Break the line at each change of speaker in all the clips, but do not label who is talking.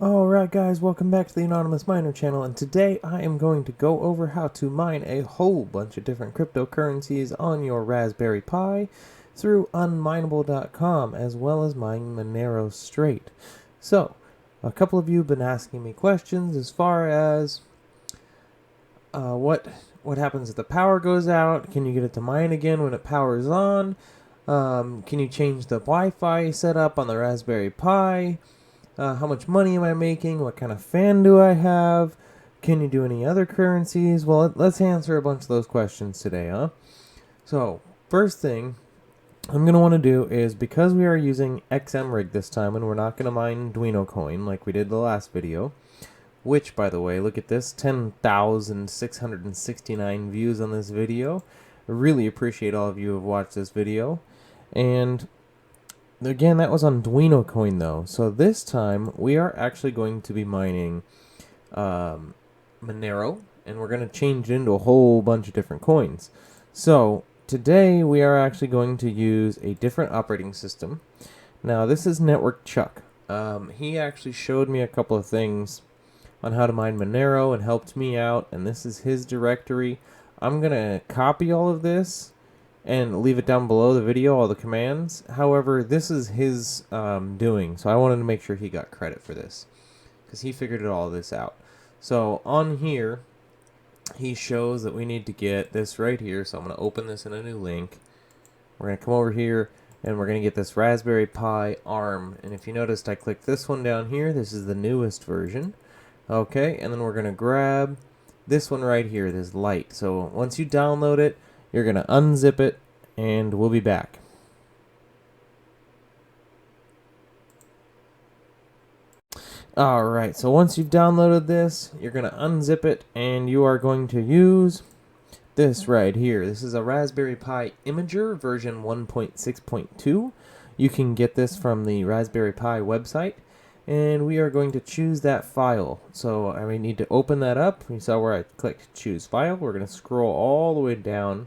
Alright guys, welcome back to the Anonymous Miner channel, and today I am going to go over how to mine a whole bunch of different cryptocurrencies on your Raspberry Pi through Unmineable.com, as well as mine Monero straight. So, a couple of you have been asking me questions as far as what happens if the power goes out. Can you get it to mine again when it powers on? Can you change the Wi-Fi setup on the Raspberry Pi? How much money am I making? What kind of fan do I have? Can you do any other currencies? Well, let's answer a bunch of those questions today, huh? So, first thing I'm going to want to do is, because we are using XMRig this time and we're not going to mine Duino coin like we did the last video, which, by the way, look at this, 10,669 views on this video. I really appreciate all of you who have watched this video. And again, that was on Duino coin though. So this time we are actually going to be mining Monero, and we're going to change it into a whole bunch of different coins. So today we are actually going to use a different operating system. Now this is Network Chuck. He actually showed me a couple of things on how to mine Monero and helped me out, and this is his directory. I'm going to copy all of this and leave it down below the video, all the commands. However, this is his doing, so I wanted to make sure he got credit for this, because he figured all this out. So on here, he shows that we need to get this right here, so I'm going to open this in a new link. We're going to come over here, and we're going to get this Raspberry Pi ARM, and if you noticed, I clicked this one down here. This is the newest version. Okay, and then we're going to grab this one right here, this light. So once you download it, you're going to unzip it, and we'll be back. Alright, so once you've downloaded this, you're going to unzip it, and you are going to use this right here. This is a Raspberry Pi Imager version 1.6.2. You can get this from the Raspberry Pi website, and we are going to choose that file. So I need to open that up. You saw where I clicked choose file. We're going to scroll all the way down.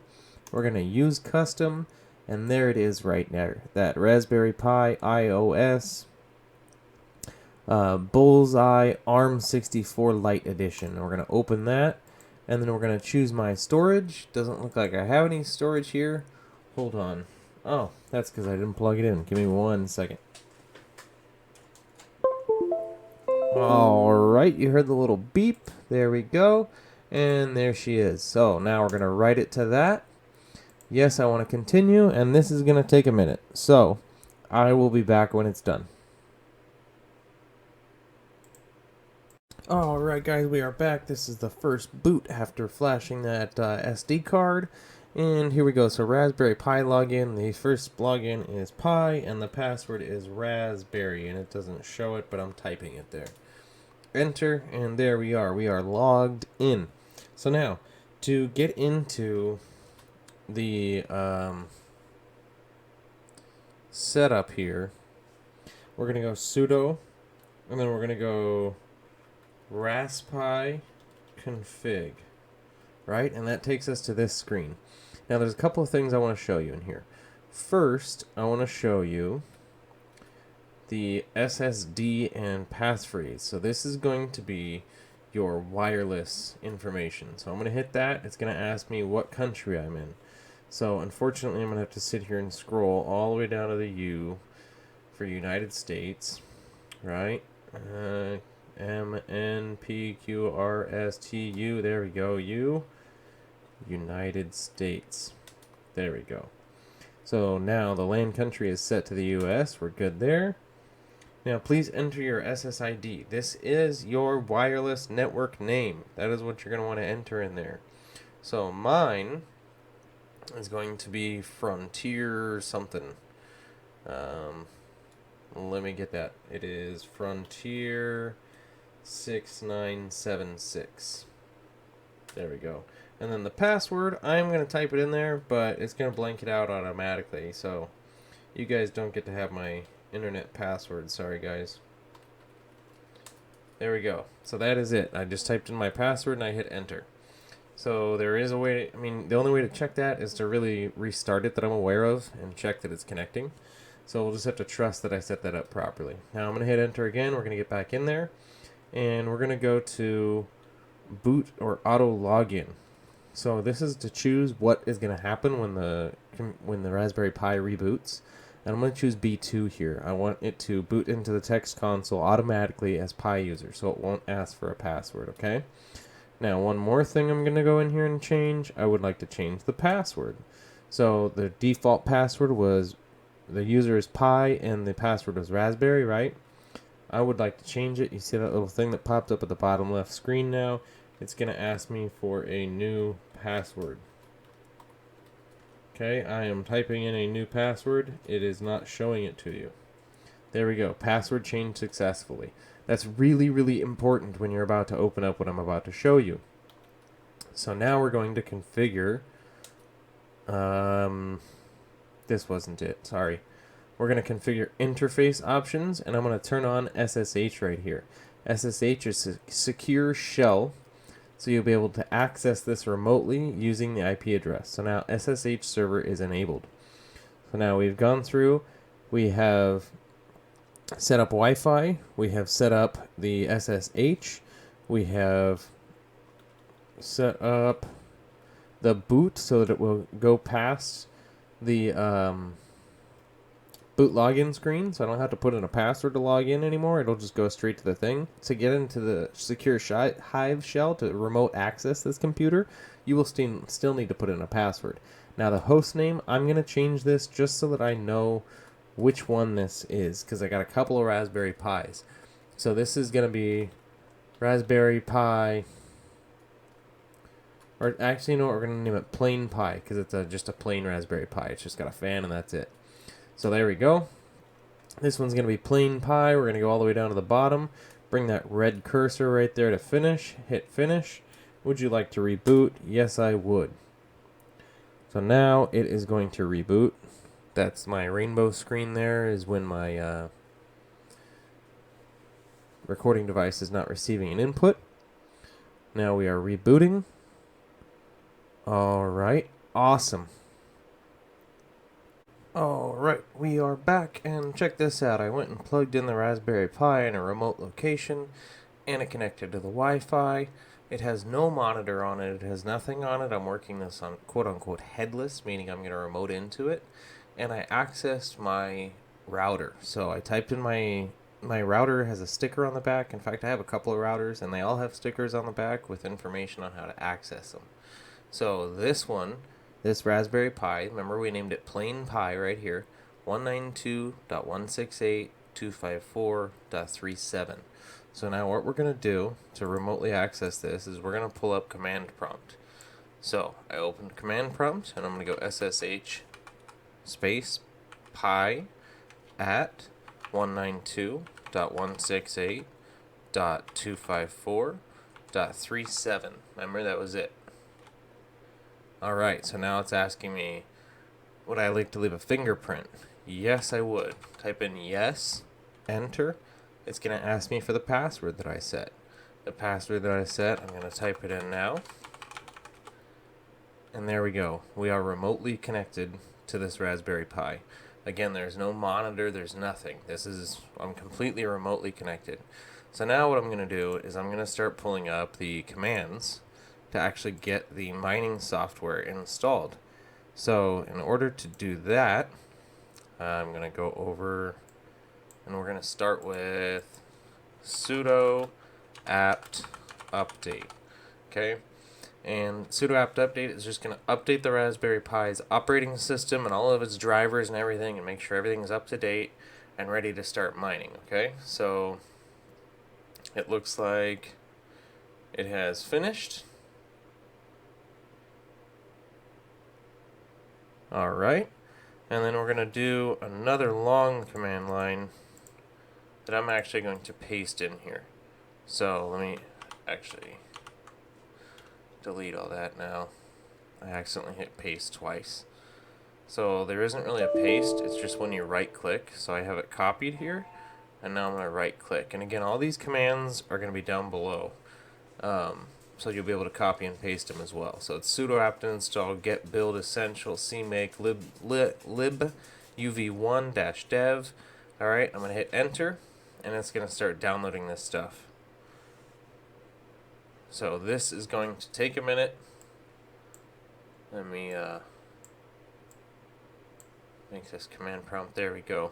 We're going to use custom, and there it is right there. That Raspberry Pi iOS Bullseye ARM64 Lite Edition. We're going to open that, and then we're going to choose my storage. Doesn't look like I have any storage here. Hold on. Oh, that's because I didn't plug it in. Give me 1 second. Alright, you heard the little beep. There we go. And there she is. So now we're going to write it to that. Yes, I want to continue, and this is going to take a minute. So I will be back when it's done. Alright guys, we are back. This is the first boot after flashing that SD card. And here we go. So Raspberry Pi login. The first login is Pi, and the password is Raspberry. And it doesn't show it, but I'm typing it there. Enter, and there we are. We are logged in. So now, to get into the setup here, we're going to go sudo, and then we're going to go raspi config, right? And that takes us to this screen. Now there's a couple of things I want to show you in here. First, I want to show you the SSD and passphrase. So this is going to be your wireless information. So I'm going to hit that. It's going to ask me what country I'm in. So unfortunately, I'm going to have to sit here and scroll all the way down to the U for United States, right? MNPQRSTU. There we go. U. United States. There we go. So now the land country is set to the US. We're good there. Now please enter your SSID. This is your wireless network name. That is what you're going to want to enter in there. So mine is going to be Frontier something. Let me get that. It is Frontier 6976. There we go. And then the password, I'm going to type it in there, but it's going to blank it out automatically. So you guys don't get to have my internet password. Sorry, guys. There we go. So that is it. I just typed in my password and I hit enter. So there is a way, the only way to check that is to really restart it that I'm aware of and check that it's connecting. So we'll just have to trust that I set that up properly. Now I'm going to hit enter again. We're going to get back in there, and we're going to go to boot or auto login. So this is to choose what is going to happen when the Raspberry Pi reboots. And I'm going to choose B2 here. I want it to boot into the text console automatically as Pi user, so it won't ask for a password, okay? Now, one more thing I'm going to go in here and change. I would like to change the password. So the default password was the user is Pi and the password was Raspberry, right? I would like to change it. You see that little thing that popped up at the bottom left screen now? It's going to ask me for a new password. Okay, I am typing in a new password. It is not showing it to you. There we go. Password changed successfully. That's really, really important when you're about to open up what I'm about to show you. So now we're going to configure. This wasn't it. Sorry. We're going to configure interface options, and I'm going to turn on SSH right here. SSH is a secure shell, so you'll be able to access this remotely using the IP address. So now SSH server is enabled. So now we've gone through, we have set up Wi-Fi, we have set up the SSH, we have set up the boot so that it will go past the boot login screen, so I don't have to put in a password to log in anymore. It'll just go straight to the thing. To get into the secure Hive shell to remote access this computer, you will still need to put in a password. Now the host name, I'm going to change this just so that I know which one this is, because I got a couple of Raspberry Pis. So this is going to be Raspberry Pi, or actually, you know what, we're going to name it Plain Pi, because it's just a plain Raspberry Pi. It's just got a fan and that's it. So there we go. This one's going to be Plain Pi. We're going to go all the way down to the bottom. Bring that red cursor right there to finish. Hit finish. Would you like to reboot? Yes, I would. So now it is going to reboot. That's my rainbow screen there, is when my recording device is not receiving an input. Now we are rebooting. All right. Awesome. Alright, we are back, and check this out. I went and plugged in the Raspberry Pi in a remote location, and it connected to the Wi-Fi. It has no monitor on it, it has nothing on it. I'm working this on quote-unquote headless, meaning I'm going to remote into it, and I accessed my router. So I typed in my router has a sticker on the back. In fact, I have a couple of routers, and they all have stickers on the back with information on how to access them. So this Raspberry Pi, remember we named it Plain Pi right here, 192.168.254.37. So now what we're going to do to remotely access this is we're going to pull up command prompt. So I opened command prompt, and I'm going to go SSH space pi at 192.168.254.37. Remember, that was it. Alright, so now it's asking me, would I like to leave a fingerprint? Yes, I would. Type in yes, enter. It's going to ask me for the password that I set. The password that I set, I'm going to type it in now. And there we go. We are remotely connected to this Raspberry Pi. Again, there's no monitor, there's nothing. I'm completely remotely connected. So now what I'm going to do is I'm going to start pulling up the commands to actually get the mining software installed. So in order to do that, I'm going to go over, and we're going to start with sudo apt update. Okay, and sudo apt update is just going to update the Raspberry Pi's operating system and all of its drivers and everything, and make sure everything is up to date and ready to start mining. Okay, so it looks like it has finished. Alright, and then we're going to do another long command line that I'm actually going to paste in here. So let me actually delete all that now. I accidentally hit paste twice. So there isn't really a paste, it's just when you right click. So I have it copied here, and now I'm going to right click. And again, all these commands are going to be down below. So you'll be able to copy and paste them as well. So it's sudo apt install get build essential cmake uv1-dev. Alright, I'm going to hit enter, and it's going to start downloading this stuff. So this is going to take a minute. Let me make this command prompt. There we go.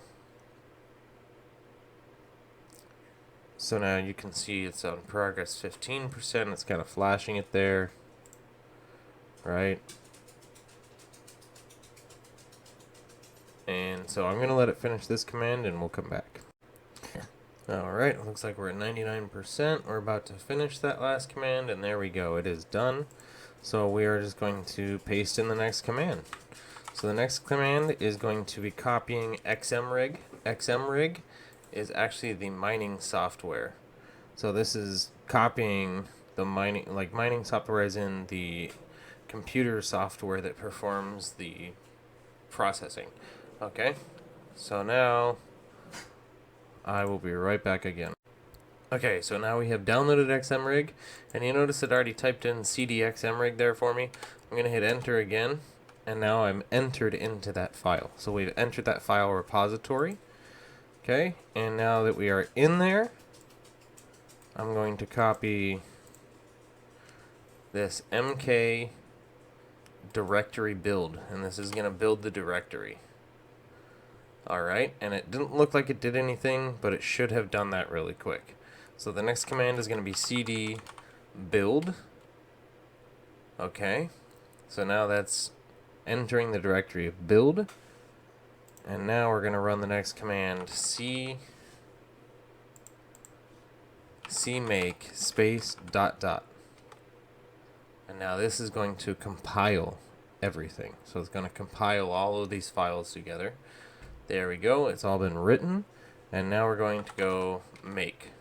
So now you can see it's on progress 15%. It's kind of flashing it there. Right? And so I'm going to let it finish this command and we'll come back. Alright, it looks like we're at 99%. We're about to finish that last command, and there we go. It is done. So we are just going to paste in the next command. So the next command is going to be copying XMRig. XMRig is actually the mining software. So this is copying the mining software as in the computer software that performs the processing. Okay, so now I will be right back again. Okay, so now we have downloaded XMRig, and you notice it already typed in cd XMRig there for me. I'm going to hit enter again, and now I'm entered into that file. So we've entered that file repository. Okay, and now that we are in there, I'm going to copy this mk directory build, and this is going to build the directory. Alright, and it didn't look like it did anything, but it should have done that really quick. So the next command is going to be cd build. Okay, so now that's entering the directory of build. And now we're going to run the next command, cmake space ... And now this is going to compile everything. So it's going to compile all of these files together. There we go, it's all been written, and now we're going to go make.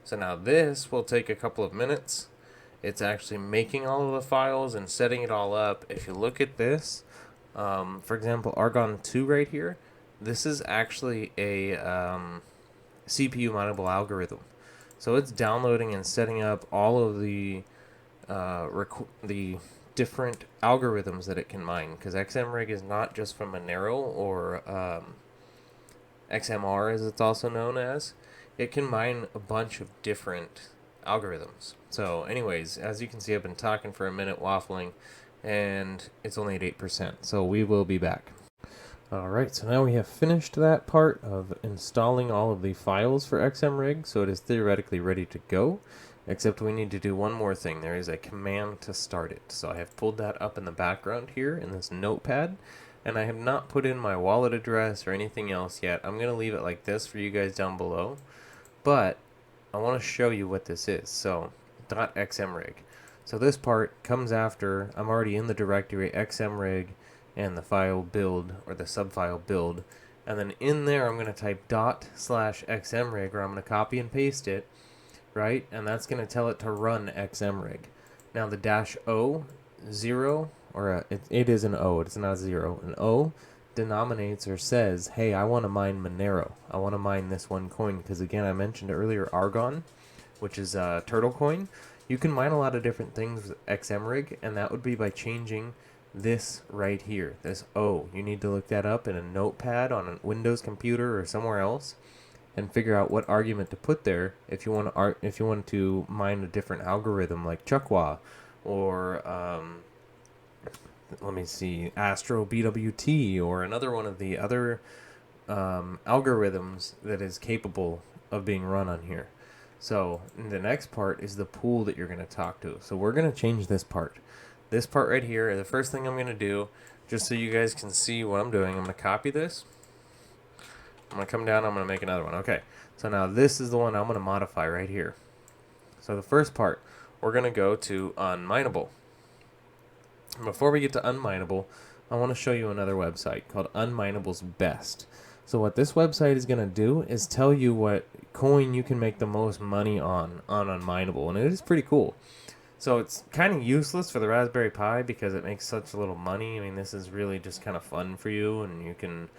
So now this will take a couple of minutes. It's actually making all of the files and setting it all up. If you look at this, for example, Argon 2 right here, this is actually a CPU mineable algorithm. So it's downloading and setting up all of the different algorithms that it can mine, because XMRig is not just from Monero or XMR as it's also known as. It can mine a bunch of different algorithms. So anyways, as you can see, I've been talking for a minute waffling, and it's only at 8%, so we will be back. Alright, so now we have finished that part of installing all of the files for XMRig, so it is theoretically ready to go. Except we need to do one more thing. There is a command to start it. So I have pulled that up in the background here in this notepad, and I have not put in my wallet address or anything else yet. I'm going to leave it like this for you guys down below, but I want to show you what this is. So .xmrig. So this part comes after I'm already in the directory xmrig and the file build, or the subfile build, and then in there I'm going to type ./xmrig, or I'm going to copy and paste it. Right, and that's going to tell it to run XMRig. Now the -0, 0, or it is an O, it's not a 0. An O denominates or says, hey, I want to mine Monero. I want to mine this one coin, because again, I mentioned earlier Argon, which is a turtle coin. You can mine a lot of different things with XMRig, and that would be by changing this right here, this O. You need to look that up in a notepad on a Windows computer or somewhere else, and figure out what argument to put there if you want to mine a different algorithm like Chukwa or let me see, Astro BWT, or another one of the other algorithms that is capable of being run on here. So the next part is the pool that you're going to talk to. So we're going to change this part. This part right here, the first thing I'm going to do, just so you guys can see what I'm doing, I'm going to copy this. I'm going to come down, I'm going to make another one. Okay, so now this is the one I'm going to modify right here. So the first part, we're going to go to Unmineable. Before we get to Unmineable, I want to show you another website called Unminable's Best. So what this website is going to do is tell you what coin you can make the most money on Unmineable, and it is pretty cool. So it's kind of useless for the Raspberry Pi because it makes such little money. I mean, this is really just kind of fun for you, and you can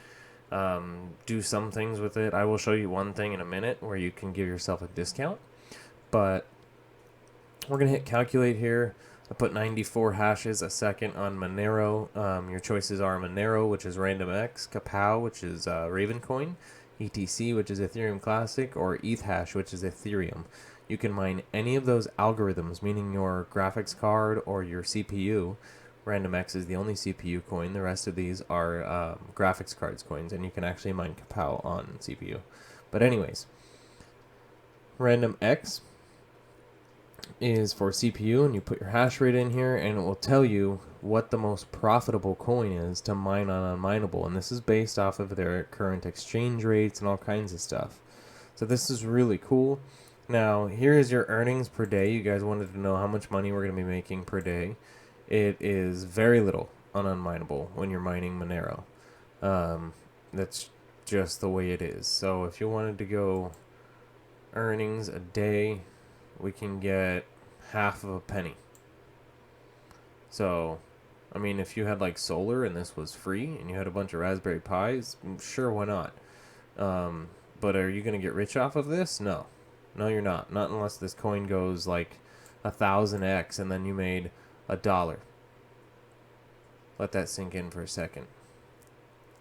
do some things with it. I will show you one thing in a minute where you can give yourself a discount. But we're going to hit calculate here. I put 94 hashes a second on Monero. Your choices are Monero, which is RandomX, Kapow, which is Ravencoin, ETC, which is Ethereum Classic, or ETHash, which is Ethereum. You can mine any of those algorithms, meaning your graphics card or your CPU. RandomX is the only CPU coin. The rest of these are graphics cards coins, and you can actually mine Kapow on CPU. But anyways, RandomX is for CPU, and you put your hash rate in here, and it will tell you what the most profitable coin is to mine on Unmineable. And this is based off of their current exchange rates and all kinds of stuff. So this is really cool. Now, here is your earnings per day. You guys wanted to know how much money we're going to be making per day. It is very little on Unmineable when you're mining Monero. That's just the way it is. So if you wanted to go earnings a day, we can get half of a penny. So, I mean, if you had like solar and this was free and you had a bunch of Raspberry Pis, sure, why not? But are you going to get rich off of this? No. No, you're not. Not unless this coin goes like 1,000x and then you made $1. Let that sink in for a second.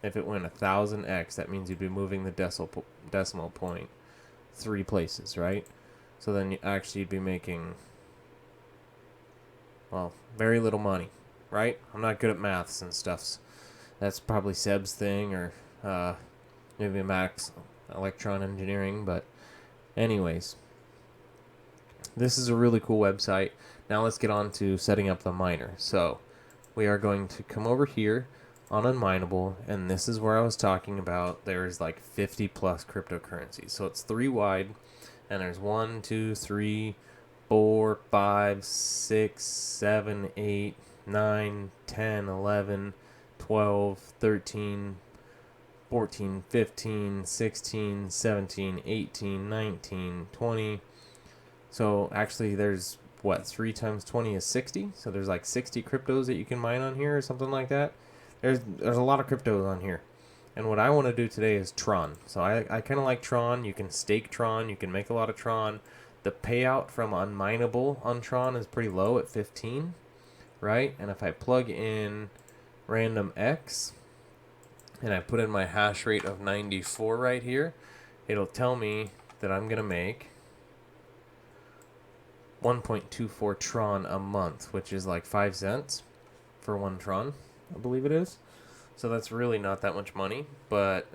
If it went 1,000x, that means you'd be moving the decimal point 3 places, right? So then you actually you'd be making, well, very little money, right? I'm not good at maths and stuffs. That's probably Seb's thing, or maybe Max Electron Engineering. But anyways, this is a really cool website. Now let's get on to setting up the miner. So we are going to come over here on Unmineable, and this is where I was talking about. There's like 50 plus cryptocurrencies. So it's 3 wide. And there's 1, 2, 3, 4, 5, 6, 7, 8, 9, 10, 11, 12, 13, 14, 15, 16, 17, 18, 19, 20. So actually there's, what, 3 times 20 is 60? So there's like 60 cryptos that you can mine on here or something like that. There's a lot of cryptos on here. And what I want to do today is Tron. So I kind of like Tron. You can stake Tron. You can make a lot of Tron. The payout from Unmineable on Tron is pretty low at 15, right? And if I plug in RandomX and I put in my hash rate of 94 right here, it'll tell me that I'm going to make 1.24 Tron a month, which is like 5 cents for 1 Tron, I believe it is. So that's really not that much money, but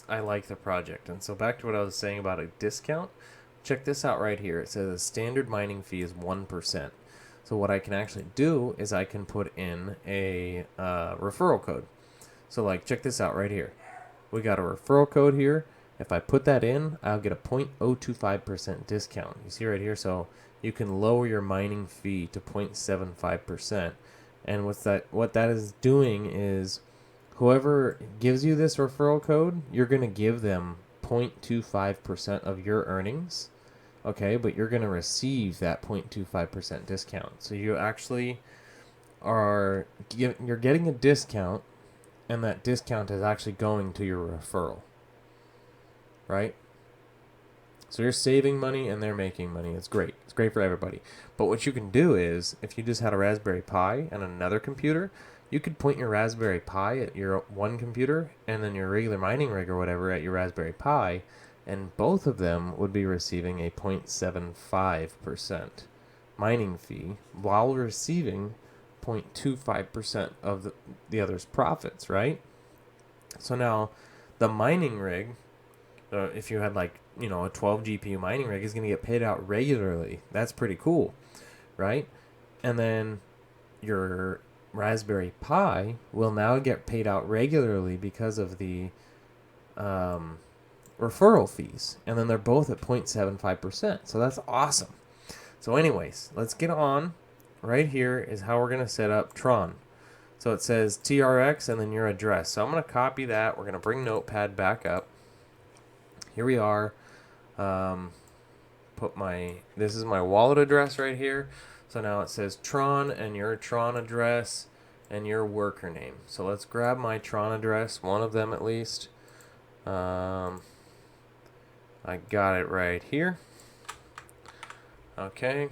I like the project. And so back to what I was saying about a discount. Check this out right here. It says the standard mining fee is 1%. So what I can actually do is I can put in a referral code. So like, check this out right here. We got a referral code here. If I put that in, I'll get a 0.025% discount. You see right here? So you can lower your mining fee to 0.75%. And what that is doing is, whoever gives you this referral code, you're going to give them 0.25% of your earnings, okay? But you're going to receive that 0.25% discount. So you actually you're getting a discount, and that discount is actually going to your referral, right? So you're saving money and they're making money. It's great. It's great for everybody. But what you can do is, if you just had a Raspberry Pi and another computer, you could point your Raspberry Pi at your one computer and then your regular mining rig or whatever at your Raspberry Pi, and both of them would be receiving a 0.75% mining fee while receiving 0.25% of the other's profits, right? So now the mining rig, if you had like, a 12 GPU mining rig, is going to get paid out regularly. That's pretty cool, right? And then your Raspberry Pi will now get paid out regularly because of the referral fees. And then they're both at 0.75%. So that's awesome. So anyways, let's get on. Right here is how we're going to set up Tron. So it says TRX and then your address. So I'm going to copy that. We're going to bring Notepad back up. Here we are. This is my wallet address right here. So now it says Tron and your Tron address and your worker name. So let's grab my Tron address, one of them at least. I got it right here. Okay.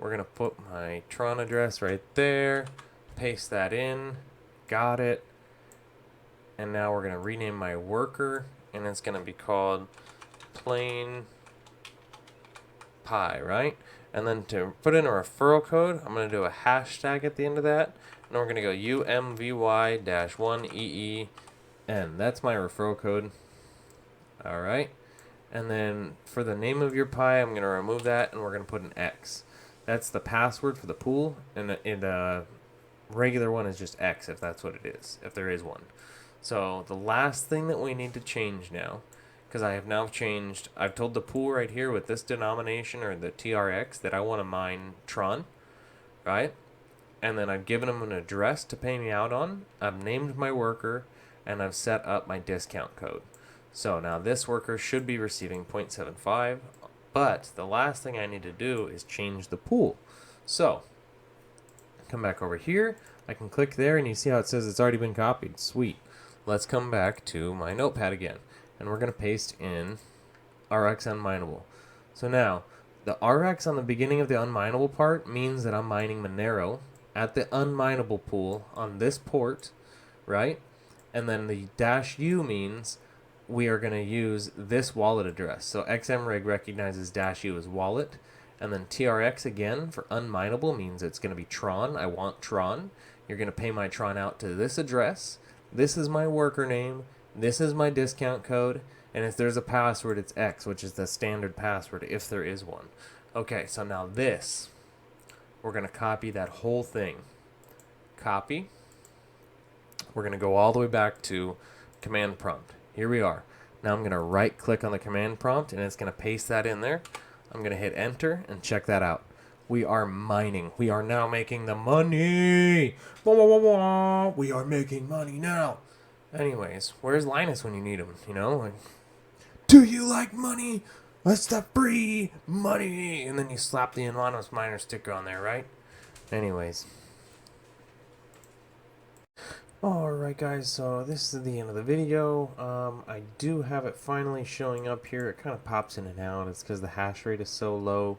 we're going to put my Tron address right there, paste that in, got it, and now we're going to rename my worker, and it's going to be called plain pi, right? And then to put in a referral code, I'm going to do a hashtag at the end of that, and we're going to go UMVY-1EEN. That's my referral code. All right. And then for the name of your pi, I'm going to remove that, and we're going to put an X. That's the password for the pool, and the regular one is just X if that's what it is, if there is one. So the last thing that we need to change now, because I have now changed, I've told the pool right here with this denomination or the TRX that I want to mine Tron, right? And then I've given them an address to pay me out on. I've named my worker, and I've set up my discount code. So now this worker should be receiving 0.75, but the last thing I need to do is change the pool. So come back over here. I can click there, and you see how it says it's already been copied. Sweet. Let's come back to my notepad again, and we're going to paste in RX Unmineable. So now, the RX on the beginning of the Unmineable part means that I'm mining Monero at the Unmineable pool on this port, right? And then the -u means we are going to use this wallet address. So XMRig recognizes -u as wallet, and then TRX again for Unmineable means it's going to be Tron. I want Tron. You're going to pay my Tron out to this address. This is my worker name. This is my discount code. And if there's a password, it's X, which is the standard password if there is one. Okay, so now this, we're going to copy that whole thing. Copy. We're going to go all the way back to command prompt. Here we are. Now I'm going to right click on the command prompt, and it's going to paste that in there. I'm going to hit enter and check that out. We are mining. We are now making the money. We are making money now. Anyways, where's Linus when you need him? You know, like, do you like money? That's the free money. And then you slap the Anonymous Miner sticker on there, right? Anyways. Alright guys, so this is the end of the video. I do have it finally showing up here. It kind of pops in and out. It's because the hash rate is so low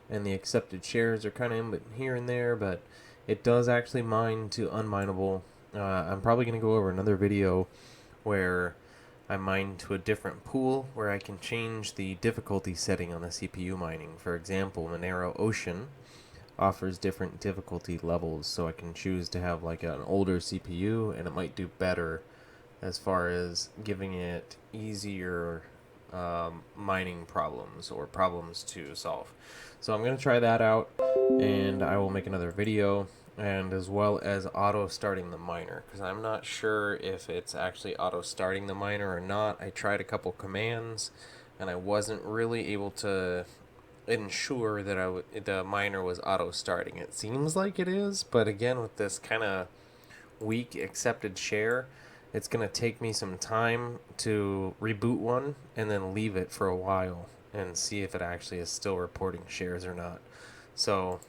and the accepted shares are kind of in here and there, but it does actually mine to Unmineable. I'm probably going to go over another video where I mine to a different pool where I can change the difficulty setting on the CPU mining. For example, Monero Ocean offers different difficulty levels, so I can choose to have like an older CPU, and it might do better as far as giving it easier mining problems or problems to solve. So I'm going to try that out, and I will make another video, and as well as auto starting the miner, because I'm not sure if it's actually auto starting the miner or not. I tried a couple commands and I wasn't really able to ensure that the miner was auto starting. It seems like it is, but again, with this kind of weak accepted share, it's going to take me some time to reboot one and then leave it for a while and see if it actually is still reporting shares or not. So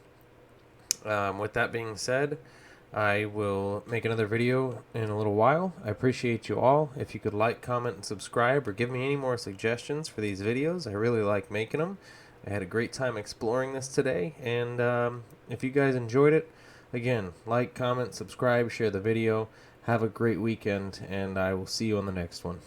with that being said, I will make another video in a little while. I appreciate you all. If you could like, comment, and subscribe, or give me any more suggestions for these videos. I really like making them. I had a great time exploring this today, and if you guys enjoyed it, again, like, comment, subscribe, share the video. Have a great weekend, and I will see you on the next one.